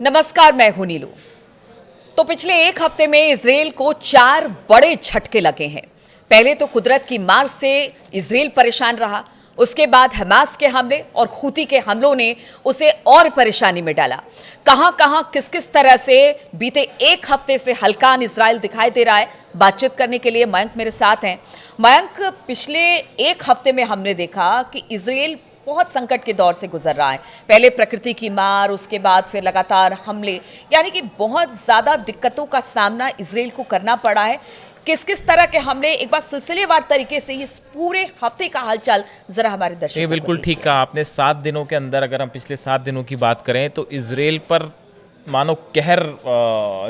नमस्कार, मैं हूं नीलू। तो पिछले एक हफ्ते में इजराइल को 4 बड़े झटके लगे हैं। पहले तो कुदरत की मार से इजराइल परेशान रहा, उसके बाद हमास के हमले और हूती के हमलों ने उसे और परेशानी में डाला। कहां कहां किस किस तरह से बीते एक हफ्ते से हल्कान इजराइल दिखाई दे रहा है। बातचीत करने के लिए मयंक मेरे साथ हैं। मयंक, पिछले एक हफ्ते में हमने देखा कि इजराइल बहुत संकट के दौर से गुजर रहा है। पहले प्रकृति की मार, उसके बाद फिर लगातार हमले, यानी कि बहुत ज्यादा दिक्कतों का सामना इजराइल को करना पड़ा है। किस किस तरह के हमले, एक बार सिलसिलेवार तरीके से इस पूरे हफ्ते का हालचाल जरा हमारे दर्शकों ये बिल्कुल ठीक कहा आपने। 7 दिनों के अंदर अगर हम पिछले 7 दिनों की बात करें तो इजराइल पर मानो कहर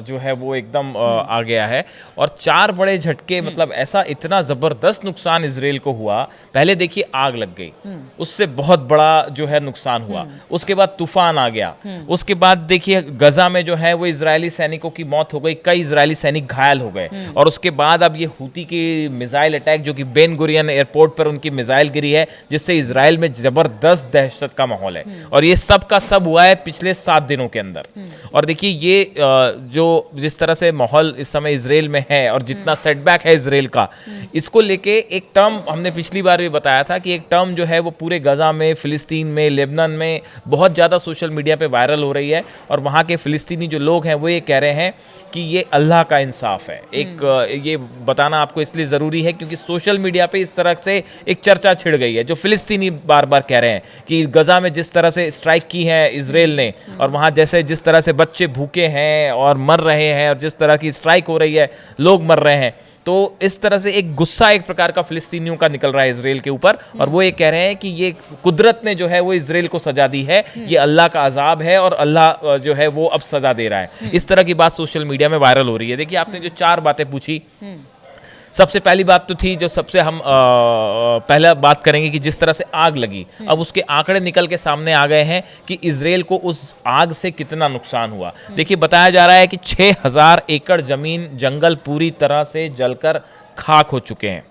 जो है वो एकदम आ गया है। और 4 बड़े झटके, मतलब ऐसा इतना ज़बरदस्त नुकसान इजराइल को हुआ। पहले देखिए आग लग गई, उससे बहुत बड़ा जो है नुकसान हुआ। उसके बाद तूफान आ गया। उसके बाद देखिए गजा में जो है वो इजरायली सैनिकों की मौत हो गई, कई इजरायली सैनिक घायल हो गए। और उसके बाद अब ये हूती की मिसाइल अटैक, जो कि बेन गुरियन एयरपोर्ट पर उनकी मिसाइल गिरी है, जिससे इजराइल में ज़बरदस्त दहशत का माहौल है। और ये सब का सब हुआ है पिछले 7 दिनों के अंदर। और देखिए ये जो जिस तरह से माहौल इस समय इजराइल में है और जितना सेटबैक है इजराइल का, इसको लेके एक टर्म हमने पिछली बार भी बताया था कि एक टर्म जो है वो पूरे गजा में, फिलिस्तीन में, लेबनान में बहुत ज़्यादा सोशल मीडिया पे वायरल हो रही है। और वहाँ के फिलिस्तीनी जो लोग हैं वो ये कह रहे हैं कि ये अल्लाह का इंसाफ है। ये बताना आपको इसलिए ज़रूरी है क्योंकि सोशल मीडिया पे इस तरह से एक चर्चा छिड़ गई है, जो फिलिस्तीनी बार बार कह रहे हैं कि गजा में जिस तरह से स्ट्राइक की है इजराइल ने, और वहाँ जिस तरह से बच्चे भूखे हैं और मर रहे हैं, और जिस तरह की स्ट्राइक हो रही है, लोग मर रहे हैं, तो इस तरह से एक गुस्सा एक प्रकार का फिलिस्तीनियों का निकल रहा है इजराइल के ऊपर। और वो ये कह रहे हैं कि ये कुदरत ने जो है वो इजराइल को सजा दी है, ये अल्लाह का अजाब है और अल्लाह जो है वो अब सजा दे रहा है। इस तरह की बात सोशल मीडिया में वायरल हो रही है। देखिए आपने जो 4 बातें पूछी, सबसे पहली बात तो थी जो सबसे हम पहला बात करेंगे कि जिस तरह से आग लगी, अब उसके आंकड़े निकल के सामने आ गए हैं कि इजराइल को उस आग से कितना नुकसान हुआ। देखिए बताया जा रहा है कि 6000 एकड़ जमीन, जंगल पूरी तरह से जलकर खाक हो चुके हैं।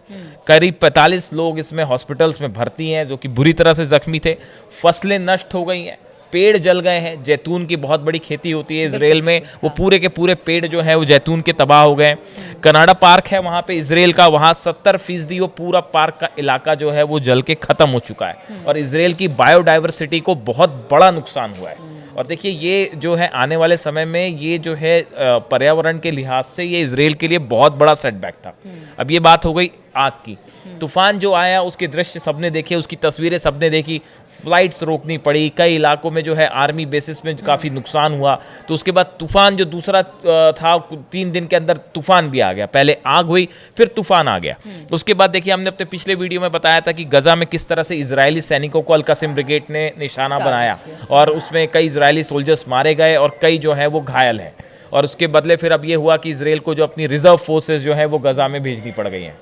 करीब 45 लोग इसमें हॉस्पिटल्स में भर्ती हैं जो कि बुरी तरह से जख्मी थे। फसलें नष्ट हो गई हैं, पेड़ जल गए हैं। जैतून की बहुत बड़ी खेती होती है इजराइल में, वो पूरे के पूरे पेड़ जो है वो जैतून के तबाह हो गए। कनाडा पार्क है वहाँ पे इजराइल का, वहाँ 70% वो पूरा पार्क का इलाका जो है वो जल के ख़त्म हो चुका है। और इजराइल की बायोडाइवर्सिटी को बहुत बड़ा नुकसान हुआ है। और देखिए ये जो है आने वाले समय में ये जो है पर्यावरण के लिहाज से ये इजराइल के लिए बहुत बड़ा सेटबैक था। अब ये बात हो गई आग की। तूफान जो आया उसके दृश्य सबने देखे, उसकी तस्वीरें सबने देखी। फ्लाइट्स रोकनी पड़ी, कई इलाकों में जो है आर्मी बेसिस में काफ़ी नुकसान हुआ। तो उसके बाद तूफान जो दूसरा था, 3 दिन के अंदर तूफान भी आ गया। पहले आग हुई, फिर तूफान आ गया। उसके बाद देखिए हमने अपने पिछले वीडियो में बताया था कि गजा में किस तरह से इजरायली सैनिकों को अल-कासिम ब्रिगेड ने निशाना बनाया और उसमें कई इजरायली सोल्जर्स मारे गए और कई जो है वो घायल हैं। और उसके बदले फिर अब ये हुआ कि इजराइल को जो अपनी रिजर्व फोर्सेस जो है वो गजा में भेजनी पड़ गई हैं।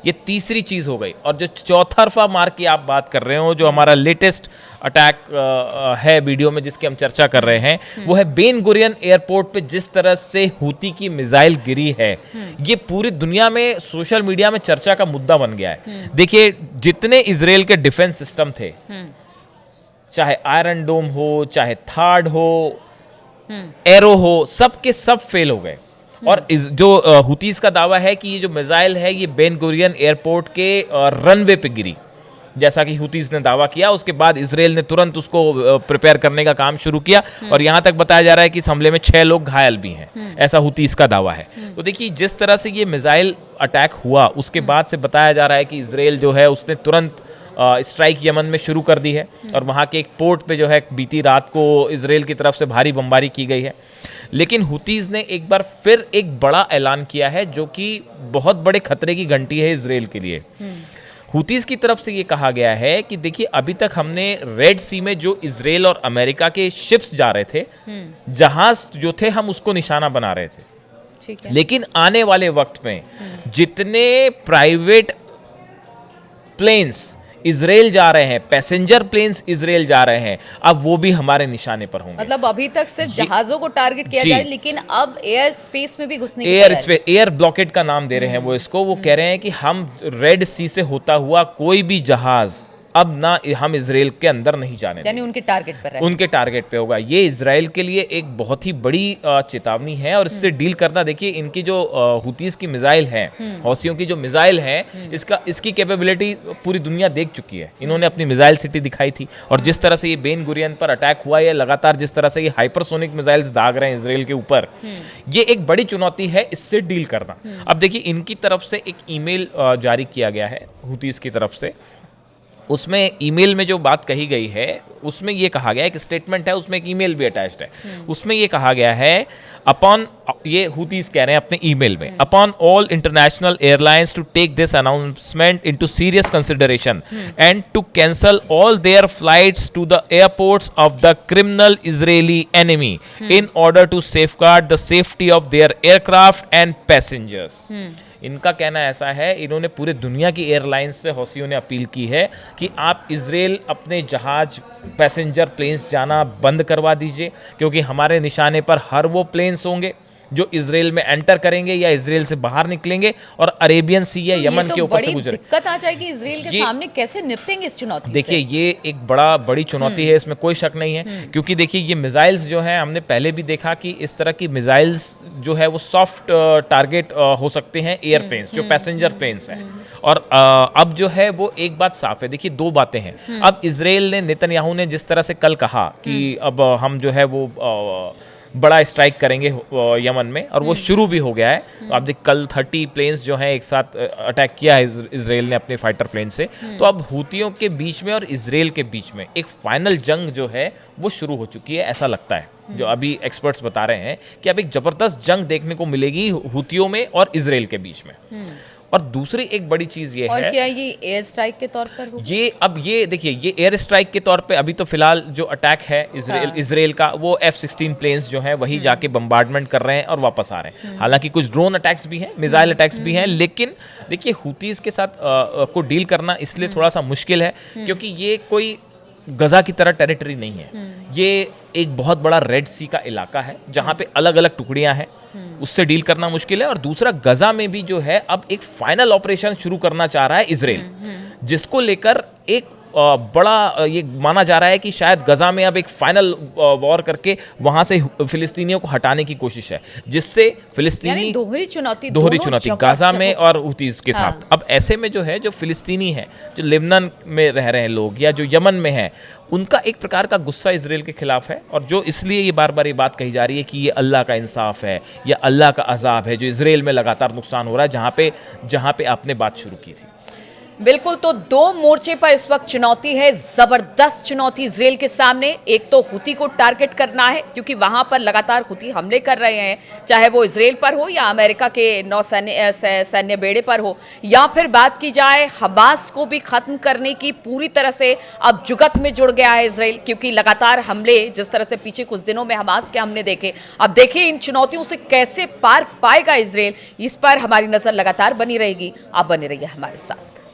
ये तीसरी चीज हो गई। और जो चौथरफा मार की आप बात कर रहे हो, जो हमारा लेटेस्ट अटैक है वीडियो में जिसकी हम चर्चा कर रहे हैं, वो है बेन गुरियन एयरपोर्ट पे जिस तरह से हूती की मिसाइल गिरी है। ये पूरी दुनिया में सोशल मीडिया में चर्चा का मुद्दा बन गया है। देखिए जितने इजराइल के डिफेंस सिस्टम थे, चाहे आयरन डोम हो, चाहे थार्ड हो, एरो हो, सब के सब फेल हो गए। और जो हुतीस का दावा है कि ये जो मिसाइल है ये बेन गुरियन एयरपोर्ट के रनवे पे गिरी, जैसा कि हुतीस ने दावा किया। उसके बाद इजराइल ने तुरंत उसको प्रिपेयर करने का काम शुरू किया। और यहाँ तक बताया जा रहा है कि इस हमले में 6 लोग घायल भी हैं, ऐसा हुतीस का दावा है। तो देखिए जिस तरह से ये मिसाइल अटैक हुआ, उसके बाद से बताया जा रहा है कि इजराइल जो है उसने तुरंत स्ट्राइक यमन में शुरू कर दी है। और वहाँ के एक पोर्ट पे जो है बीती रात को इजराइल की तरफ से भारी बमबारी की गई है। लेकिन हुतीज़ ने एक बार फिर एक बड़ा ऐलान किया है जो कि बहुत बड़े खतरे की घंटी है इजराइल के लिए। हुतीज़ की तरफ से ये कहा गया है कि देखिए अभी तक हमने रेड सी में जो इजराइल और अमेरिका के शिप्स जा रहे थे, जहाज जो थे, हम उसको निशाना बना रहे थे। ठीक है। लेकिन आने वाले वक्त में जितने प्राइवेट प्लेन्स इजराइल जा रहे हैं, पैसेंजर प्लेन्स इजराइल जा रहे हैं, अब वो भी हमारे निशाने पर होंगे। मतलब अभी तक सिर्फ जहाजों को टारगेट किया जाए, लेकिन अब एयर स्पेस में भी घुसने की एयर ब्लॉकेड का नाम दे रहे हैं वो इसको। वो कह रहे हैं कि हम रेड सी से होता हुआ कोई भी जहाज अब ना हम इजराइल के अंदर नहीं जाने यानी उनके टारगेट पर रहेगा। उनके टारगेट पे होगा। ये इजराइल के लिए एक बहुत ही बड़ी चेतावनी है और इससे डील करना, देखिए इनकी जो हुतीस की मिसाइल है, हौसियों की जो मिसाइल है, इसकी कैपेबिलिटी पूरी दुनिया देख चुकी है। इन्होंने अपनी मिसाइल सिटी दिखाई थी और जिस तरह से ये बेन गुरियन पर अटैक हुआ है, लगातार जिस तरह से ये हाइपरसोनिक मिसाइल्स दाग रहे हैं इजराइल के ऊपर, ये एक बड़ी चुनौती है इससे डील करना। अब देखिए इनकी तरफ से एक ईमेल जारी किया गया है हुतीस की तरफ से। उसमें ईमेल में जो बात कही गई है उसमें ये कहा गया है, एक स्टेटमेंट है, उसमें एक ईमेल भी अटैच्ड है। उसमें ये कहा गया है, अपॉन, ये हुतीस कह रहे हैं अपने ईमेल में, upon all international airlines to take this announcement into serious consideration and to cancel all their flights to the airports of the criminal Israeli enemy in order to safeguard the safety of their aircraft and passengers. इनका कहना ऐसा है, इन्होंने पूरे दुनिया की airlines से हौसियों ने अपील की है कि आप इजराइल अपने जहाज, पैसेंजर प्लेन्स जाना बंद करवा दीजिए, क्योंकि हमारे निशाने पर हर वो प्लेन्स होंगे जो इजराइल में एंटर करेंगे या इजराइल से बाहर निकलेंगे और अरेबियन सी या यमन के ऊपर से गुजरे। दिक्कत आ जाएगी इजराइल के सामने, कैसे निपटेंगे इस चुनौती से? देखिए ये एक बड़ी चुनौती है, इसमें कोई शक नहीं है, क्योंकि देखिए ये मिसाइल्स जो हैं, हमने पहले भी देखा कि इस तरह की मिसाइल्स जो है वो सॉफ्ट टारगेट हो सकते हैं एयरप्लेन्स, जो पैसेंजर प्लेन्स हैं। और अब जो है वो एक बात साफ है, देखिए दो बातें हैं। अब इजराइल ने, नेतन्याहू ने जिस तरह से कल कहा कि अब हम जो है वो बड़ा स्ट्राइक करेंगे यमन में, और वो शुरू भी हो गया है। आप देख, कल 30 प्लेन्स जो हैं एक साथ अटैक किया है इजराइल ने अपने फाइटर प्लेन से। तो अब हूतियों के बीच में और इजराइल के बीच में एक फाइनल जंग जो है वो शुरू हो चुकी है, ऐसा लगता है। जो अभी एक्सपर्ट्स बता रहे हैं कि अब एक जबरदस्त जंग देखने को मिलेगी हूतियों में और इजराइल के बीच में। और दूसरी एक बड़ी चीज ये और है, क्या ये एयर स्ट्राइक के तौर पर होगा? ये देखिए, ये एयर स्ट्राइक के तौर पे अभी तो फिलहाल जो अटैक है इजराइल का, वो F-16 प्लेन्स जो हैं वही जाके बम्बार्डमेंट कर रहे हैं और वापस आ रहे हैं। हालांकि कुछ ड्रोन अटैक्स भी हैं, मिसाइल अटैक्स भी हैं, लेकिन देखिए हुतीस के साथ को डील करना इसलिए थोड़ा सा मुश्किल है क्योंकि ये कोई गजा की तरह टेरिटरी नहीं है। ये एक बहुत बड़ा रेड सी का इलाका है जहाँ पे अलग अलग टुकड़ियाँ हैं, उससे डील करना मुश्किल है। और दूसरा, गजा में भी जो है अब एक फाइनल ऑपरेशन शुरू करना चाह रहा है इजराइल, जिसको लेकर एक बड़ा ये माना जा रहा है कि शायद गजा में अब एक फाइनल वॉर करके वहां से फिलिस्तीनियों को हटाने की कोशिश है, जिससे फिलिस्तीनी दोहरी चुनौती गाजा में और हुतीस के साथ। अब ऐसे में जो है, जो फिलिस्तीनी है, जो लेबनान में रह रहे हैं लोग या जो यमन में है, उनका एक प्रकार का गुस्सा इजराइल के खिलाफ है, और जो इसलिए ये बार बार ये बात कही जा रही है कि ये अल्लाह का इंसाफ है या अल्लाह का अजाब है जो इजराइल में लगातार नुकसान हो रहा है, जहाँ पे आपने बात शुरू की थी। बिल्कुल, तो दो मोर्चे पर इस वक्त चुनौती है, जबरदस्त चुनौती इजराइल के सामने। एक तो हुती को टारगेट करना है क्योंकि वहां पर लगातार हुती हमले कर रहे हैं, चाहे वो इजराइल पर हो या अमेरिका के सैन्य बेड़े पर हो, या फिर बात की जाए हमास को भी खत्म करने की। पूरी तरह से अब जुगत में जुड़ गया है इजराइल, क्योंकि लगातार हमले, जिस तरह से पीछे कुछ दिनों में हमास के हमले देखे, अब देखिए इन चुनौतियों से कैसे पार पाएगा इजराइल। इस पर हमारी नजर लगातार बनी रहेगी। आप बने रहिए हमारे साथ।